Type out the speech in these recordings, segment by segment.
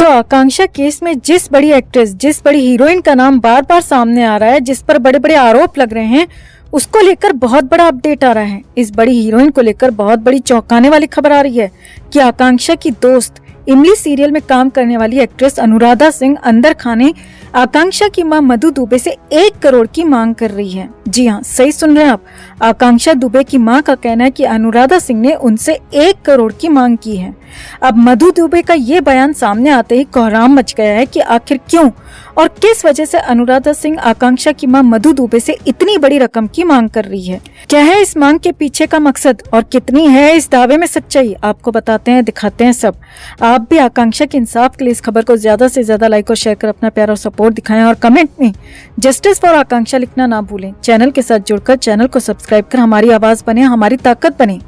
तो आकांक्षा केस में जिस बड़ी एक्ट्रेस, जिस बड़ी हीरोइन का नाम बार बार सामने आ रहा है, जिस पर बड़े बड़े आरोप लग रहे हैं, उसको लेकर बहुत बड़ा अपडेट आ रहा है। इस बड़ी हीरोइन को लेकर बहुत बड़ी चौंकाने वाली खबर आ रही है कि आकांक्षा की दोस्त, इमली सीरियल में काम करने वाली एक्ट्रेस अनुराधा सिंह अंदर खाने आकांक्षा की मां मधु दुबे से 1 करोड़ की मांग कर रही है। जी हाँ, सही सुन रहे हैं आप। आकांक्षा दुबे की मां का कहना है कि अनुराधा सिंह ने उनसे 1 करोड़ की मांग की है। अब मधु दुबे का ये बयान सामने आते ही कोहराम मच गया है कि आखिर क्यों और किस वजह से अनुराधा सिंह आकांक्षा की मां मधु दुबे से इतनी बड़ी रकम की मांग कर रही है। क्या है इस मांग के पीछे का मकसद और कितनी है इस दावे में सच्चाई, आपको बताते हैं, दिखाते हैं सब। आप भी आकांक्षा के इंसाफ के लिए इस खबर को ज्यादा से ज्यादा लाइक और शेयर कर अपना प्यार और सपोर्ट दिखाएं और कमेंट में जस्टिस फॉर आकांक्षा लिखना ना भूलें। चैनल के साथ जुड़कर चैनल को सब्सक्राइब कर हमारी आवाज बने, हमारी ताकत बने।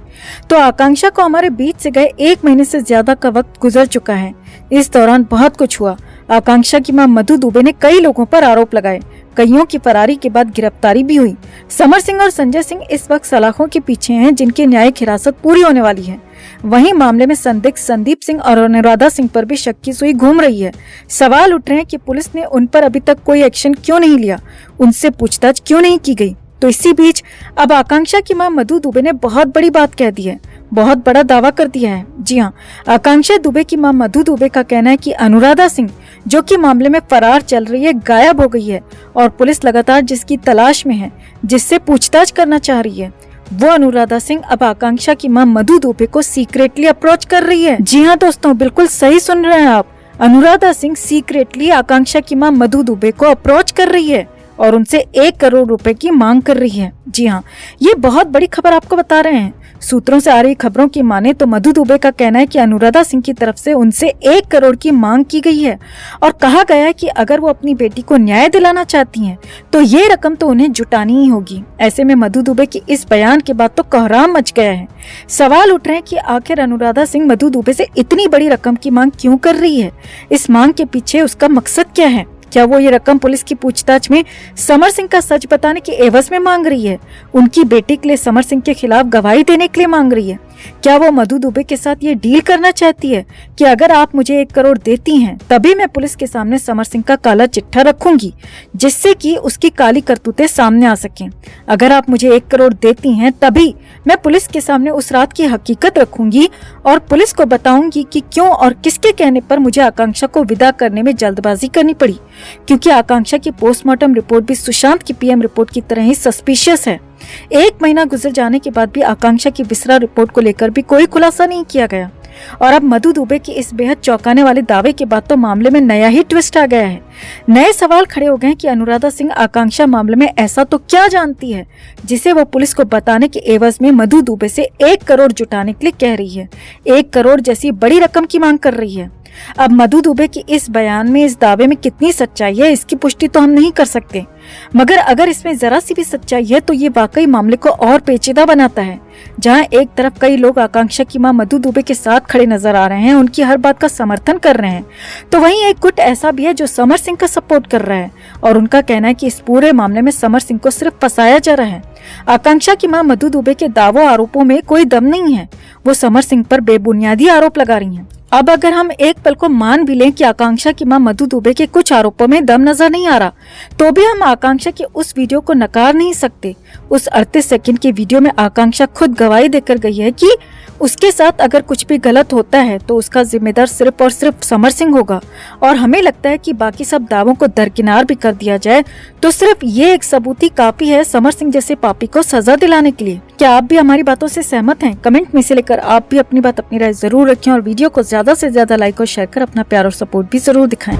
तो आकांक्षा को हमारे बीच से गए 1 महीने से ज्यादा का वक्त गुजर चुका है। इस दौरान बहुत कुछ हुआ। आकांक्षा की मां मधु दुबे ने कई लोगों पर आरोप लगाए, कईयों की फरारी के बाद गिरफ्तारी भी हुई। समर सिंह और संजय सिंह इस वक्त सलाखों के पीछे हैं, जिनकी न्यायिक हिरासत पूरी होने वाली है। वहीं मामले में संदिग्ध संदीप सिंह और अनुराधा सिंह पर भी शक की सुई घूम रही है। सवाल उठ रहे हैं कि पुलिस ने उन पर अभी तक कोई एक्शन क्यों नहीं लिया, उनसे पूछताछ क्यों नहीं की गई। तो इसी बीच अब आकांक्षा की मां मधु दुबे ने बहुत बड़ी बात कह दी है, बहुत बड़ा दावा कर दिया है। जी हाँ, आकांक्षा दुबे की मां मधु दुबे का कहना है कि अनुराधा सिंह, जो कि मामले में फरार चल रही है, गायब हो गई है और पुलिस लगातार जिसकी तलाश में है, जिससे पूछताछ करना चाह रही है, वो अनुराधा सिंह अब आकांक्षा की मां मधु दुबे को सीक्रेटली अप्रोच कर रही है। जी हाँ दोस्तों, बिल्कुल सही सुन रहे हैं आप। अनुराधा सिंह सीक्रेटली आकांक्षा की मां मधु दुबे को अप्रोच कर रही है और उनसे 1 करोड़ रुपए की मांग कर रही है। जी हाँ, ये बहुत बड़ी खबर आपको बता रहे हैं। सूत्रों से आ रही खबरों की माने तो मधु दुबे का कहना है कि अनुराधा सिंह की तरफ से उनसे 1 करोड़ की मांग की गई है और कहा गया है कि अगर वो अपनी बेटी को न्याय दिलाना चाहती हैं, तो ये रकम तो उन्हें जुटानी ही होगी। ऐसे में मधु दुबे की इस बयान के बाद तो कोहराम मच गया है। सवाल उठ रहे हैं कि आखिर अनुराधा सिंह मधु दुबे से इतनी बड़ी रकम की मांग क्यों कर रही है, इस मांग के पीछे उसका मकसद क्या है। क्या वो ये रकम पुलिस की पूछताछ में समर सिंह का सच बताने की एवज में मांग रही है, उनकी बेटी के लिए समर सिंह के खिलाफ गवाही देने के लिए मांग रही है? क्या वो मधु दुबे के साथ ये डील करना चाहती है कि अगर आप मुझे 1 करोड़ देती हैं, तभी मैं पुलिस के सामने समर सिंह का काला चिट्ठा रखूंगी, जिससे कि उसकी काली करतूतें सामने आ सकें। अगर आप मुझे 1 करोड़ देती हैं, तभी मैं पुलिस के सामने उस रात की हकीकत रखूंगी और पुलिस को बताऊंगी कि क्यों और किसके कहने पर मुझे आकांक्षा को विदा करने में जल्दबाजी करनी पड़ी, क्योंकि आकांक्षा की पोस्टमार्टम रिपोर्ट भी सुशांत की पीएम रिपोर्ट की तरह ही सस्पिशियस है। 1 महीना गुजर जाने के बाद भी आकांक्षा की विसरा रिपोर्ट को लेकर भी कोई खुलासा नहीं किया गया और अब मधु दुबे की इस बेहद चौंकाने वाले दावे के बाद तो मामले में नया ही ट्विस्ट आ गया है। नए सवाल खड़े हो गए हैं कि अनुराधा सिंह आकांक्षा मामले में ऐसा तो क्या जानती है जिसे वो पुलिस को बताने के एवज में मधु दुबे से 1 करोड़ जुटाने के लिए कह रही है। 1 करोड़ जैसी बड़ी रकम की मांग कर रही है। अब मधु दुबे की इस बयान में, इस दावे में कितनी सच्चाई है, इसकी पुष्टि तो हम नहीं कर सकते, मगर अगर इसमें जरा सी भी सच्चाई है तो ये वाकई मामले को और पेचीदा बनाता है। जहां एक तरफ कई लोग आकांक्षा की मां मधु दुबे के साथ खड़े नजर आ रहे हैं, उनकी हर बात का समर्थन कर रहे हैं, तो वहीं एक गुट ऐसा भी है जो समर सिंह का सपोर्ट कर रहा है और उनका कहना है कि इस पूरे मामले में समर सिंह को सिर्फ फंसाया जा रहा है। आकांक्षा की मां मधु दुबे के दावों आरोपों में कोई दम नहीं है, वो समर सिंह पर बेबुनियादी आरोप लगा रही हैं। अब अगर हम एक पल को मान भी लें कि आकांक्षा की मां मधु दुबे के कुछ आरोपों में दम नजर नहीं आ रहा, तो भी हम आकांक्षा के उस वीडियो को नकार नहीं सकते। उस 38 सेकंड के वीडियो में आकांक्षा खुद गवाही देकर गई है कि उसके साथ अगर कुछ भी गलत होता है तो उसका जिम्मेदार सिर्फ और सिर्फ समर सिंह होगा और हमें लगता है कि बाकी सब दावों को दरकिनार भी कर दिया जाए तो सिर्फ ये एक सबूत ही काफी है समर सिंह जैसे पापी को सजा दिलाने के लिए। क्या आप भी हमारी बातों से सहमत हैं? कमेंट में से लेकर आप भी अपनी बात, अपनी राय जरूर रखें और वीडियो को ज्यादा से ज्यादा लाइक और शेयर कर अपना प्यार और सपोर्ट भी जरूर दिखाएं।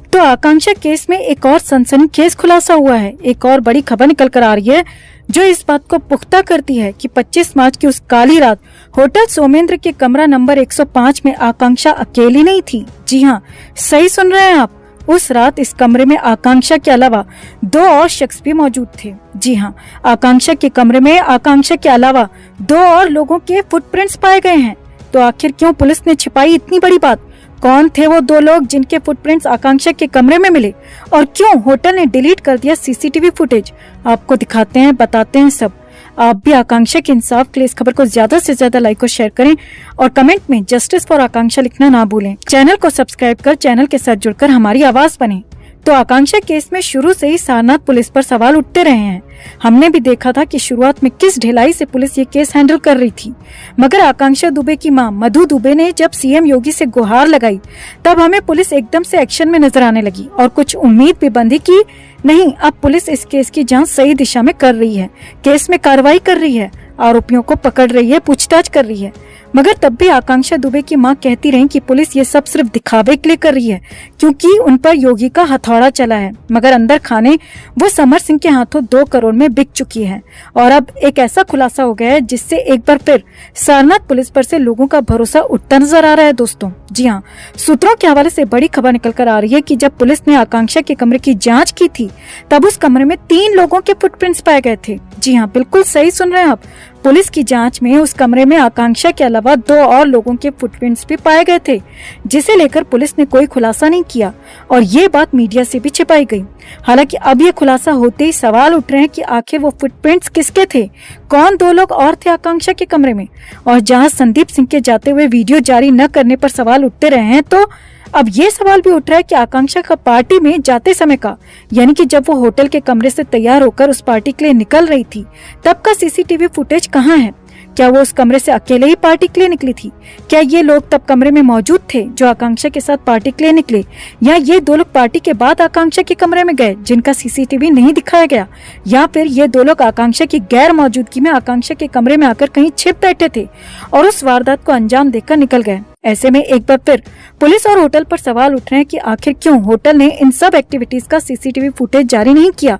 तो आकांक्षा केस में एक और सनसनीखेज खुलासा हुआ है। एक और बड़ी खबर निकल कर आ रही है जो इस बात को पुख्ता करती है कि 25 मार्च की उस काली रात होटल सोमेंद्र के कमरा नंबर 105 में आकांक्षा अकेली नहीं थी। जी हाँ, सही सुन रहे हैं आप। उस रात इस कमरे में आकांक्षा के अलावा 2 और शख्स भी मौजूद थे। जी हाँ, आकांक्षा के कमरे में आकांक्षा के अलावा 2 और लोगों के फुटप्रिंट्स पाए गए हैं। तो आखिर क्यों पुलिस ने छिपाई इतनी बड़ी बात? कौन थे वो 2 लोग जिनके फुटप्रिंट्स आकांक्षा के कमरे में मिले और क्यों होटल ने डिलीट कर दिया सीसीटीवी फुटेज? आपको दिखाते हैं, बताते हैं सब। आप भी आकांक्षा के इंसाफ के लिए इस खबर को ज्यादा से ज्यादा लाइक और शेयर करें और कमेंट में जस्टिस फॉर आकांक्षा लिखना ना भूलें। चैनल को सब्सक्राइब कर चैनल के साथ जुड़कर हमारी आवाज बने। तो आकांक्षा केस में शुरू से ही सारनाथ पुलिस पर सवाल उठते रहे हैं। हमने भी देखा था कि शुरुआत में किस ढिलाई से पुलिस ये केस हैंडल कर रही थी, मगर आकांक्षा दुबे की मां मधु दुबे ने जब सीएम योगी से गुहार लगाई तब हमें पुलिस एकदम से एक्शन में नजर आने लगी और कुछ उम्मीद भी बंधी की नहीं, अब पुलिस इस केस की जांच सही दिशा में कर रही है, केस में कार्रवाई कर रही है, आरोपियों को पकड़ रही है, पूछताछ कर रही है। मगर तब भी आकांक्षा दुबे की मां कहती रही कि पुलिस ये सब सिर्फ दिखावे के लिए कर रही है क्योंकि उन पर योगी का हथौड़ा चला है, मगर अंदर खाने वो समर सिंह के हाथों 2 करोड़ में बिक चुकी है। और अब एक ऐसा खुलासा हो गया है जिससे एक बार फिर सारनाथ पुलिस पर से लोगों का भरोसा उठता नजर आ रहा है। दोस्तों जी हाँ, सूत्रों के हवाले से बड़ी खबर निकल कर आ रही है कि जब पुलिस ने आकांक्षा के कमरे की जाँच की थी तब उस कमरे में 3 लोगों के फुटप्रिंट्स पाए गए थे। जी हाँ, बिल्कुल सही सुन रहे हैं आप। पुलिस की जांच में उस कमरे में आकांक्षा के अलावा 2 और लोगों के फुटप्रिंट्स भी पाए गए थे, जिसे लेकर पुलिस ने कोई खुलासा नहीं किया और ये बात मीडिया से भी छिपाई गई। हालांकि अब ये खुलासा होते ही सवाल उठ रहे हैं कि आखिर वो फुटप्रिंट्स किसके थे, कौन 2 लोग और थे आकांक्षा के कमरे में। और जहां संदीप सिंह के जाते हुए वीडियो जारी न करने पर सवाल उठते रहे हैं, तो अब ये सवाल भी उठ रहा है कि आकांक्षा का पार्टी में जाते समय का, यानी कि जब वो होटल के कमरे से तैयार होकर उस पार्टी के लिए निकल रही थी तब का सीसीटीवी फुटेज कहाँ है। क्या वो उस कमरे से अकेले ही पार्टी के लिए निकली थी? क्या ये लोग तब कमरे में मौजूद थे जो आकांक्षा के साथ पार्टी के लिए निकले, या ये 2 लोग पार्टी के बाद आकांक्षा के कमरे में गए जिनका सीसीटीवी नहीं दिखाया गया, या फिर ये 2 लोग आकांक्षा की गैर मौजूदगी में आकांक्षा के कमरे में आकर कहीं छिप बैठे थे और उस वारदात को अंजाम देकर निकल गए। ऐसे में एक बार फिर पुलिस और होटल पर सवाल उठ रहे हैं कि आखिर क्यों होटल ने इन सब एक्टिविटीज का सीसीटीवी फुटेज जारी नहीं किया।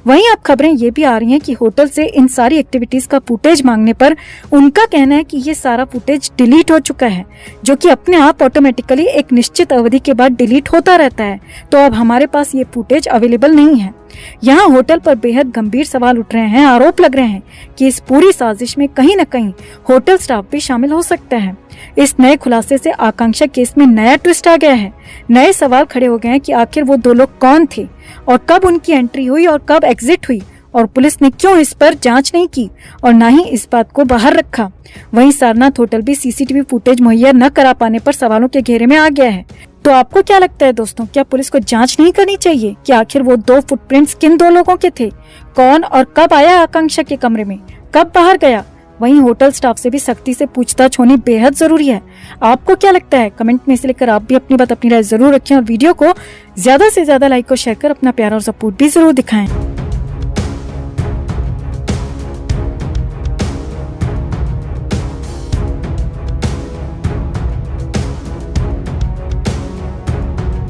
वहीं अब खबरें ये भी आ रही हैं कि होटल से इन सारी एक्टिविटीज का फुटेज मांगने पर उनका कहना है कि ये सारा फुटेज डिलीट हो चुका है, जो कि अपने आप ऑटोमेटिकली एक निश्चित अवधि के बाद डिलीट होता रहता है, तो अब हमारे पास ये फुटेज अवेलेबल नहीं है। यहाँ होटल पर बेहद गंभीर सवाल उठ रहे हैं, आरोप लग रहे हैं कि इस पूरी साजिश में कहीं न कहीं होटल स्टाफ भी शामिल हो सकता है। इस नए खुलासे से आकांक्षा केस में नया ट्विस्ट आ गया है। नए सवाल खड़े हो गए हैं कि आखिर वो 2 लोग कौन थे और कब उनकी एंट्री हुई और कब एग्जिट हुई, और पुलिस ने क्यों इस पर जांच नहीं की और न ही इस बात को बाहर रखा। वहीं सारनाथ होटल भी सीसीटीवी फुटेज मुहैया न करा पाने पर सवालों के घेरे में आ गया है। तो आपको क्या लगता है दोस्तों, क्या पुलिस को जांच नहीं करनी चाहिए कि आखिर वो 2 फुटप्रिंट्स किन 2 लोगों के थे, कौन और कब आया आकांक्षा के कमरे में, कब बाहर गया? वहीं होटल स्टाफ से भी सख्ती से पूछताछ होनी बेहद जरूरी है। आपको क्या लगता है? कमेंट में से लेकर आप भी अपनी बात, अपनी राय जरूर रखें और वीडियो को ज्यादा से ज्यादा लाइक और शेयर कर अपना प्यार और सपोर्ट भी जरूर दिखाएं।